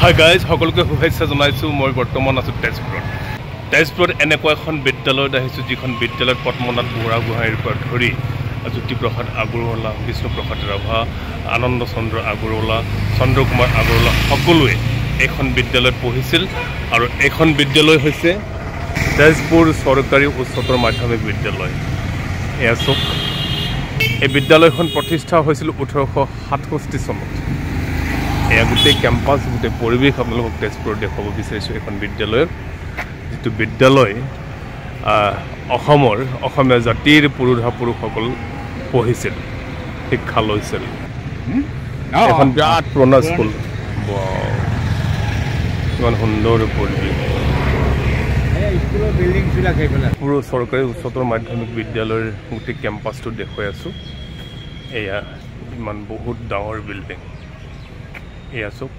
Hi guys সকলোকে শুভেচ্ছা জনাইছোঁ মই বৰ্তমান আছোঁ তেজপুৰত এনেকুৱা এখন বিদ্যালয়ত আহিছোঁ যিখন বিদ্যালয়ত পদ্মনাথ বুঢ়াগোহাঁইৰ পৰা ধৰি জ্যোতিপ্ৰসাদ আগৰৱালা বিষ্ণুপ্ৰসাদ ৰাভা আনন্দ চন্দ্ৰ আগৰৱালা চন্দ্ৰকুমাৰ আগৰৱালা সকলোৱে এইখন বিদ্যালয়ত পঢ়িছিল আৰু এইখন বিদ্যালয় হৈছে তেজপুৰ চৰকাৰী উচ্চতৰ মাধ্যমিক বিদ্যালয়। এয়া চোক এই বিদ্যালয়খন প্ৰতিষ্ঠা হৈছিল 1867 চনত। এয়া গোটেই কেম্পাছ গোটেই পৰিৱেশ আপোনালোকক তেজপুৰত দেখুৱাব বিচাৰিছোঁ। এখন বিদ্যালয়ৰ যিটো বিদ্যালয় অসমীয়া জাতিৰ পুৰুষা পুৰুষসকল পঢ়িছিল, শিক্ষা লৈছিল। এখন বিৰাট পুৰণা স্কুল, ইমান সুন্দৰ পৰিৱেশ। পুৰ চৰকাৰী উচ্চতৰ মাধ্যমিক বিদ্যালয়ৰ গোটেই কেম্পাছটো দেখুৱাই আছোঁ। এয়া ইমান বহুত ডাঙৰ বিল্ডিং। এয়া চোক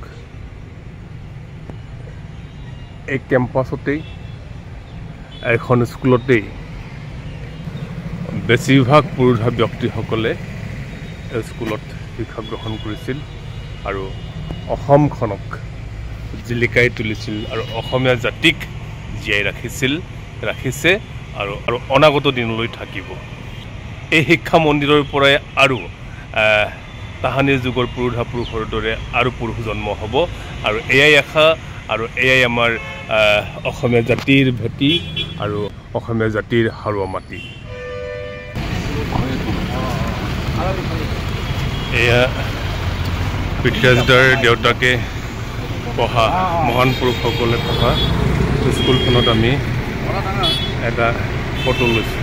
এই কেম্পাছতেই এখন স্কুলতেই বেছিভাগ পুৰুষা ব্যক্তিসকলে স্কুলত শিক্ষা গ্ৰহণ কৰিছিল আৰু অসমখনক জিলিকাই তুলিছিল আৰু অসমীয়া জাতিক জীয়াই ৰাখিছে আৰু অনাগত দিনলৈ থাকিব। এই শিক্ষা মন্দিৰৰ পৰাই আৰু তাহানিৰ যুগৰ পুৰুষা পুৰুষৰ দৰে আৰু পুৰুষ জন্ম হ'ব আৰু এয়াই আশা আৰু এয়াই আমাৰ অসমীয়া জাতিৰ ভেটি আৰু অসমীয়া জাতিৰ হাৰুৱা মাটি। এয়া পৃথ্বীৰাজদাৰ দেউতাকে পঢ়া মহান পুৰুষসকলে পঢ়া স্কুলখনত আমি এটা ফটো লৈছোঁ।